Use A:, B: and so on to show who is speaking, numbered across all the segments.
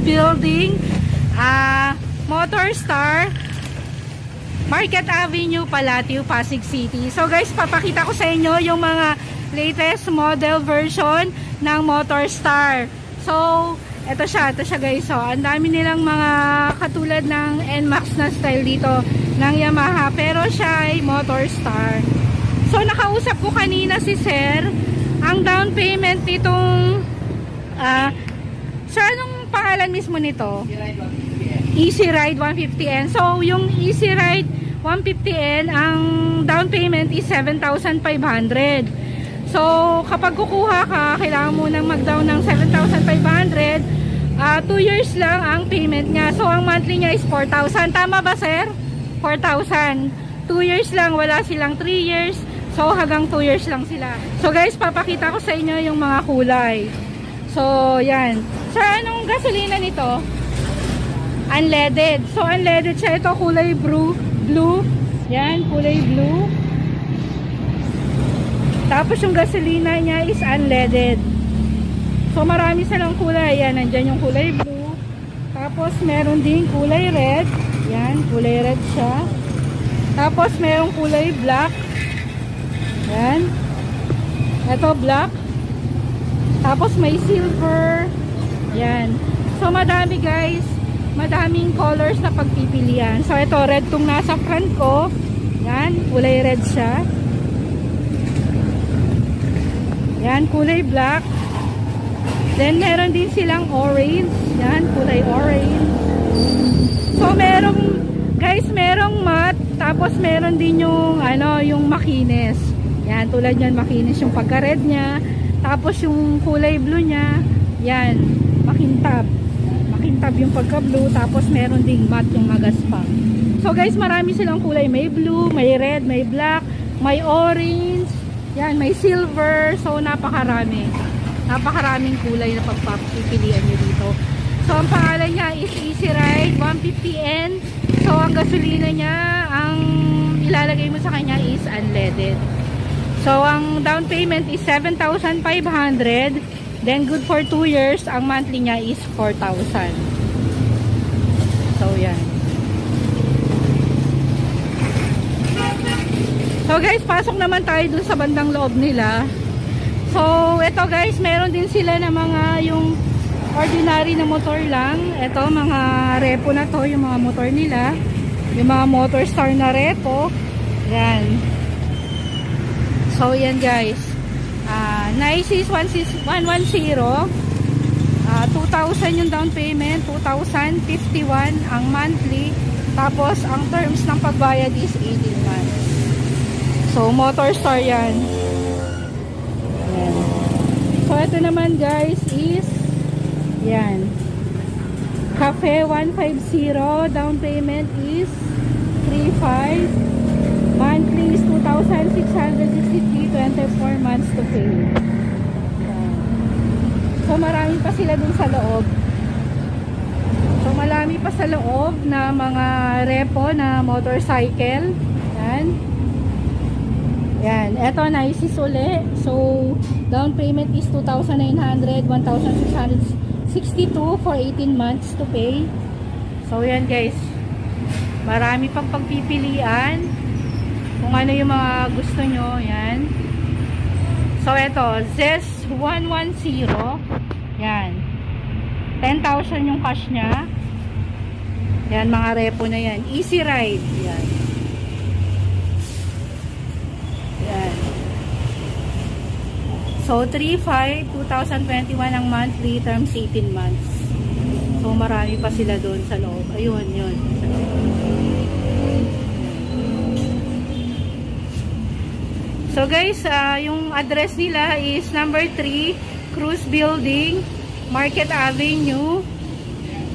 A: Building, Motor Star, Market Avenue, Palatio, Pasig City. So guys, papakita ko sa inyo yung mga latest model version ng Motor Star. So, ito siya guys. So, ang dami nilang mga katulad ng NMAX na style dito ng Yamaha, pero siya ay Motor Star. So, nakausap ko kanina si Sir. Ang down payment nitong sir, anong pangalan mismo nito? Easy Ride 150N. So, yung Easy Ride 150N, ang down payment is 7,500. So, kapag kukuha ka, kailangan mo nang mag-down ng 7,500. 2 years lang ang payment niya. So, ang monthly niya is 4,000. Tama ba, sir? 4,000. 2 years lang, wala silang 3 years. So, hanggang 2 years lang sila. So, guys, papakita ko sa inyo yung mga kulay. So, yan. Sir, anong gasolina nito? Unleaded. So, unleaded siya. Ito, kulay blue. Yan, kulay blue. Tapos yung gasolina niya is unleaded. So marami silang kulay. Yan, nandyan yung kulay blue. Tapos meron din kulay red. Yan, kulay red siya. Tapos merong kulay black. Yan. Ito black. Tapos may silver. Yan. So madami guys. Madaming colors na pagpipilian. So ito, red tong nasa front ko. Yan, kulay red siya. Yan, kulay black. Then, meron din silang orange. Yan, kulay orange. So, merong matte. Tapos, meron din yung, yung makinis. Yan, tulad yan, makinis yung pagka-red niya. Tapos, yung kulay blue niya, yan, makintab. Makintab yung pagka-blue. Tapos, meron ding matte yung magaspang. So, guys, marami silang kulay. May blue, may red, may black, may orange. Yan, may silver. So, napakarami. Napakaraming kulay na pagpapipilian nyo dito. So, ang pangalan niya is Easy Ride 150N. So, ang gasolina niya, ang ilalagay mo sa kanya is unleaded. So, ang down payment is 7,500. Then, good for 2 years. Ang monthly niya is 4,000. So, yan. So guys, pasok naman tayo dun sa bandang loob nila. So, ito guys, meron din sila na mga yung ordinary na motor lang. Ito, mga repo na to, yung mga motor nila. Yung mga Motor Star na repo. Yan. So, yan guys. Nice is 110. 2,000 yung down payment. 2,051 ang monthly. Tapos, ang terms ng pagbayad is 18 months. So, Motor Star yan. Ayan. So, ito naman guys is yan. Cafe 150. Down payment is 3,500. Monthly is 2,663. 24 months to pay. Ayan. So, marami pa sila dun sa loob. So, marami pa sa loob na mga repo na motorcycle. Yan. Yan, eto na-ISIS uli. So, down payment is 2,900, 1,662 for 18 months to pay. So, yan guys. Marami pang pagpipilian. Kung ano yung mga gusto nyo, yan. So, eto, ZES 110. Yan. 10,000 yung cash niya. Yan, mga repo na yan. Easy Ride. Yan. Yan. So, 3,500, 2021 ang monthly, terms 18 months. So, marami pa sila doon sa loob. Ayun, yun. So, guys, yung address nila is number 3, Cruz Building, Market Avenue,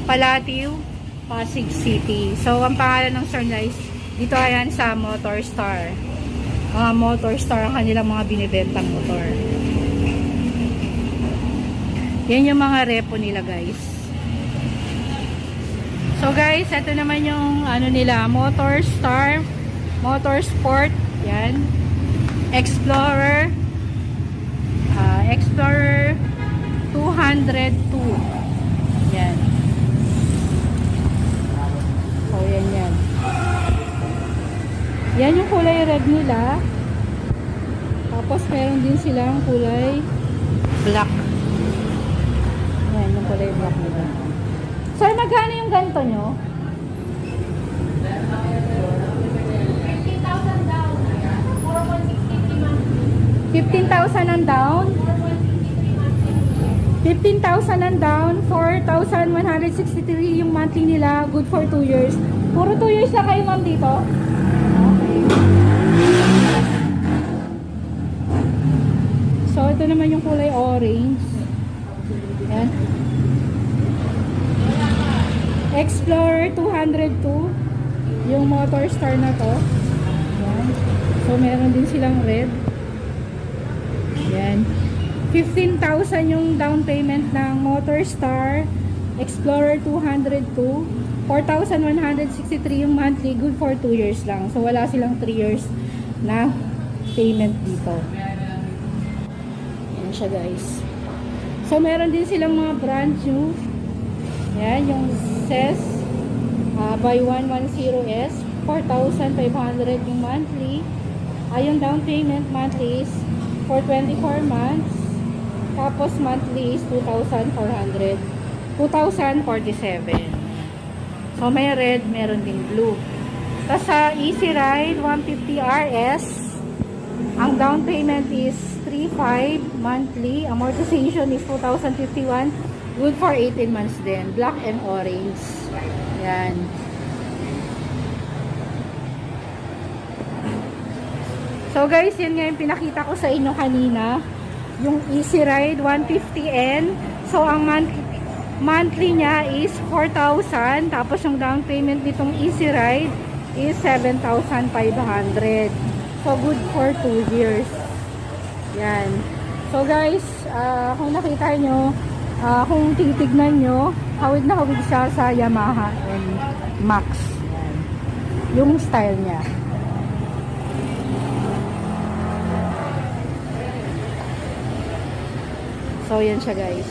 A: Palatio, Pasig City. So, ang pangalan ng store guys, dito ayan sa Motor Star. Mga Motor Star ang kanilang mga binibentang motor. Yan yung mga repo nila guys. So guys, ito naman yung ano nila, Motor Star, Motorsport, yan. Explorer, Explorer 202. Yan. Yan yung kulay red nila. Tapos meron din silang kulay black. Yan yung kulay black nila. Sir, magkano yung ganito nyo? 15,000 ang down. 15,000 ang down. 4,163 yung monthly nila. Good for 2 years. Puro 2 years na kayo ma'am dito? Okay. So, ito naman yung kulay orange. Yan. Explorer 202. Yung motor star na to. Yan. So, meron din silang red. Yan. 15,000 yung down payment ng Motor Star Explorer 202. 4,163 yung monthly. Good for 2 years lang. So, wala silang 3 years na payment dito. Yan siya guys. So, meron din silang mga brand new. Yan, yung SES by 110S. 4,500 yung monthly. Yung down payment monthly is for 24 months. Tapos monthly is 2,400. 2,047. So may red, meron ding blue. Tapos sa Easy Ride 150 RS, ang down payment is 3,500 monthly. Amortization is 2,051. Good for 18 months din. Black and orange. Yan. So guys, yun nga yung pinakita ko sa inyo kanina. Yung Easy Ride 150N. So ang monthly niya is 4,000. Tapos yung down payment nitong Easy Ride is 7,500. So good for 2 years. Yan. So guys, kung nakita nyo, kung titignan nyo, hawig na hawig siya sa Yamaha and Max. Yan. Yung style niya. So, yan siya guys.